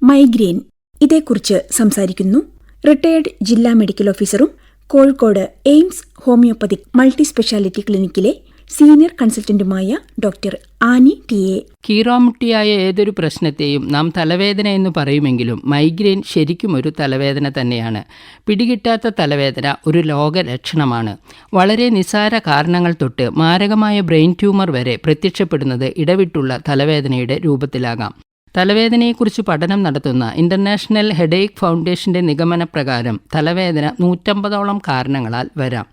Migraine ഇതേക്കുറിച്ച് സംസാരിക്കുന്നു retired ജില്ലാ മെഡിക്കൽ ഓഫീസറും Kozhikode AIMS homoeopathic multi speciality ക്ലിനിക്കിലെ സീനിയർ കൺസൾട്ടന്റുമായ ഡോക്ടർ ആനി ടി എ. കീറോമുട്ടിയായ ഏതൊരു പ്രശ്നത്തെയും നാം തലവേദന എന്ന് പറയുമെങ്കിലും മൈഗ്രെയിൻ ശരിക്കും ഒരു തലവേദന തന്നെയാണ്. പിടികിട്ടാത്ത തലവേദന ഒരു ലോകലക്ഷണമാണ്. വളരെ നിസ്സാര കാരണങ്ങൾ തൊട്ട് മാരകമായ ബ്രെയിൻ ട്യൂമർ വരെ പ്രത്യക്ഷപ്പെടുന്നത് ഇടവിട്ടുള്ള തലവേദനയുടെ രൂപത്തിലാകാം. തലവേദനയെക്കുറിച്ച് പഠനം നടത്തുന്ന ഇന്റർനാഷണൽ ഹെഡേക്ക് ഫൗണ്ടേഷന്റെ നിഗമനപ്രകാരം തലവേദന 150ഓളം കാരണങ്ങളാൽ വരാം.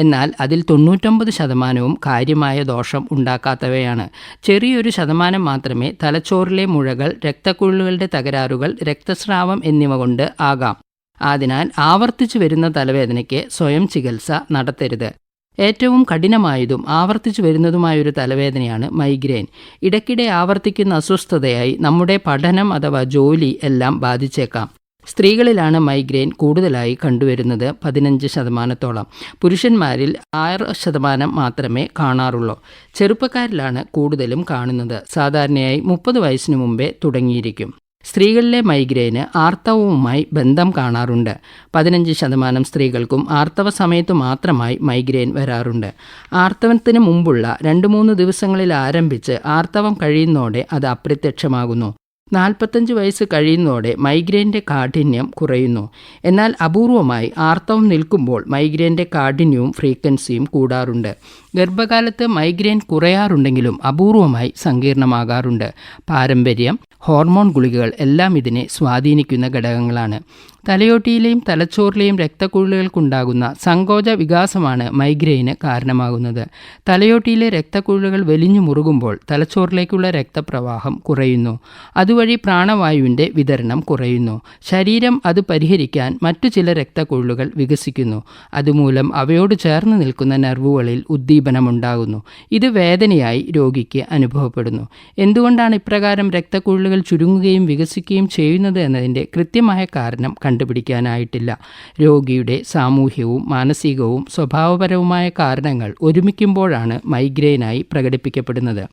എന്നാൽ അതിൽ 99% കാര്യമായ ദോഷം ഉണ്ടാക്കാത്തവയാണ്. ചെറിയൊരു ശതമാനം മാത്രമേ തലച്ചോറിലെ മുഴകൾ, രക്തക്കുഴലുകളുടെ തകരാറുകൾ, രക്തസ്രാവം എന്നിവ കൊണ്ട് ആകാം. അതിനാൽ ആവർത്തിച്ചു വരുന്ന തലവേദനയ്ക്ക് സ്വയം ചികിത്സ നടത്തരുത്. ഏറ്റവും കഠിനമായതും ആവർത്തിച്ചു വരുന്നതുമായൊരു തലവേദനയാണ് മൈഗ്രെയിൻ. ഇടയ്ക്കിടെ ആവർത്തിക്കുന്ന അസ്വസ്ഥതയായി നമ്മുടെ പഠനം അഥവാ ജോലി എല്ലാം ബാധിച്ചേക്കാം. സ്ത്രീകളിലാണ് മൈഗ്രെയിൻ കൂടുതലായി കണ്ടുവരുന്നത് 15%. പുരുഷന്മാരിൽ 6% മാത്രമേ കാണാറുള്ളൂ. ചെറുപ്പക്കാരിലാണ് കൂടുതലും കാണുന്നത്. സാധാരണയായി 30 വയസ്സിനു മുമ്പേ തുടങ്ങിയിരിക്കും. സ്ത്രീകളിലെ മൈഗ്രെയിന് ആർത്തവവുമായി ബന്ധം കാണാറുണ്ട്. 15% സ്ത്രീകൾക്കും ആർത്തവ സമയത്ത് മാത്രമായി മൈഗ്രെയിൻ വരാറുണ്ട്. ആർത്തവത്തിന് മുമ്പുള്ള 2-3 ദിവസങ്ങളിൽ ആരംഭിച്ച് ആർത്തവം കഴിയുന്നതോടെ അത് അപ്രത്യക്ഷമാകുന്നു. 45 വയസ്സ് കഴിയുന്നതോടെ മൈഗ്രെയിൻ്റെ കാഠിന്യം കുറയുന്നു. എന്നാൽ അപൂർവമായി ആർത്തവം നിൽക്കുമ്പോൾ മൈഗ്രെയിൻ്റെ കാഠിന്യവും ഫ്രീക്വൻസിയും കൂടാറുണ്ട്. ഗർഭകാലത്ത് മൈഗ്രെയിൻ കുറയാറുണ്ടെങ്കിലും അപൂർവമായി സങ്കീർണമാകാറുണ്ട്. പാരമ്പര്യം, ഹോർമോൺ ഗുളികകൾ എല്ലാം ഇതിനെ സ്വാധീനിക്കുന്ന ഘടകങ്ങളാണ്. തലയോട്ടിയിലെയും തലച്ചോറിലെയും രക്തക്കുഴലുകൾക്കുണ്ടാകുന്ന സങ്കോച വികാസമാണ് മൈഗ്രെയിന് കാരണമാകുന്നത്. തലയോട്ടിയിലെ രക്തക്കുഴലുകൾ വലിഞ്ഞു മുറുകുമ്പോൾ തലച്ചോറിലേക്കുള്ള രക്തപ്രവാഹം കുറയുന്നു. അതുവഴി പ്രാണവായുവിൻ്റെ വിതരണം കുറയുന്നു. ശരീരം അത് പരിഹരിക്കാൻ മറ്റു ചില രക്തക്കുഴലുകൾ വികസിക്കുന്നു. അതുമൂലം അവയോട് ചേർന്ന് നിൽക്കുന്ന നെർവുകളിൽ ഉദ്ദീപനമുണ്ടാകുന്നു. ഇത് വേദനയായി രോഗിക്ക് അനുഭവപ്പെടുന്നു. എന്തുകൊണ്ടാണ് ഇപ്രകാരം രക്തക്കുഴലുകൾ ചുരുങ്ങുകയും വികസിക്കുകയും ചെയ്യുന്നത് എന്നതിൻ്റെ കൃത്യമായ കാരണം കണ്ടുപിടിക്കാനായിട്ടില്ല. രോഗിയുടെ സാമൂഹ്യവും മാനസികവും സ്വഭാവപരവുമായ കാരണങ്ങൾ ഒരുമിക്കുമ്പോഴാണ് മൈഗ്രെയിനായി പ്രകടിപ്പിക്കപ്പെടുന്നത്.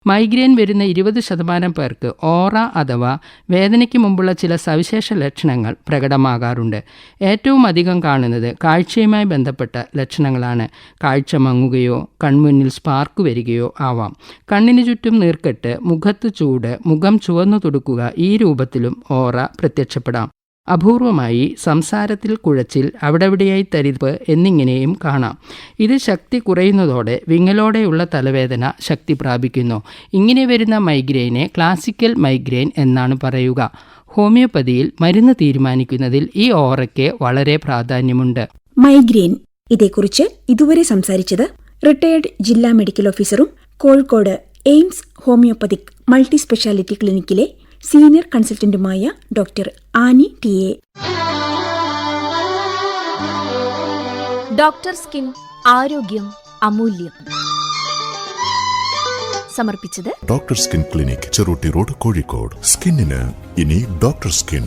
മൈഗ്രെയിൻ വരുന്ന 20% പേർക്ക് ഓറ അഥവാ വേദനയ്ക്ക് മുമ്പുള്ള ചില സവിശേഷ ലക്ഷണങ്ങൾ പ്രകടമാകാറുണ്ട്. ഏറ്റവും അധികം കാണുന്നത് കാഴ്ചയുമായി ബന്ധപ്പെട്ട ലക്ഷണങ്ങളാണ്. കാഴ്ച മങ്ങുകയോ കൺമുന്നിൽ സ്പാർക്ക് വരികയോ ആവാം. കണ്ണിന് ചുറ്റും നീർക്കെട്ട്, മുഖത്ത് ചൂട്, മുഖം ചുവന്നു തുടുക്കുക, ഈ രൂപത്തിലും ഓറ പ്രത്യക്ഷപ്പെടാം. അപൂർവമായി സംസാരത്തിൽ കുഴച്ചിൽ, അവിടെവിടെയായി തരിപ്പ് എന്നിങ്ങനെയും കാണാം. ഇത് ശക്തി കുറയുന്നതോടെ വിങ്ങലോടെയുള്ള തലവേദന ശക്തി പ്രാപിക്കുന്നു. ഇങ്ങനെ വരുന്ന മൈഗ്രെയിനെ ക്ലാസിക്കൽ മൈഗ്രെയിൻ എന്നാണ് പറയുക. ഹോമിയോപ്പതിയിൽ മരുന്ന് തീരുമാനിക്കുന്നതിൽ ഈ ഓറയ്ക്ക് വളരെ പ്രാധാന്യമുണ്ട്. മൈഗ്രെയിൻ ഇതേക്കുറിച്ച് ഇതുവരെ സംസാരിച്ചത് റിട്ടയർഡ് ജില്ലാ മെഡിക്കൽ ഓഫീസറും Kozhikode AIMS homoeopathic multi speciality ക്ലിനിക്കിലെ സീനിയർ കൺസൾട്ടന്റുമായ doctor Annie T A. Doctor skin, ആരോഗ്യം അമൂല്യം. സമർപ്പിച്ചത് doctor skin clinic, Cherootty road, Kozhikode. സ്കിന്നിന് ഇനി ഡോക്ടർ സ്കിൻ.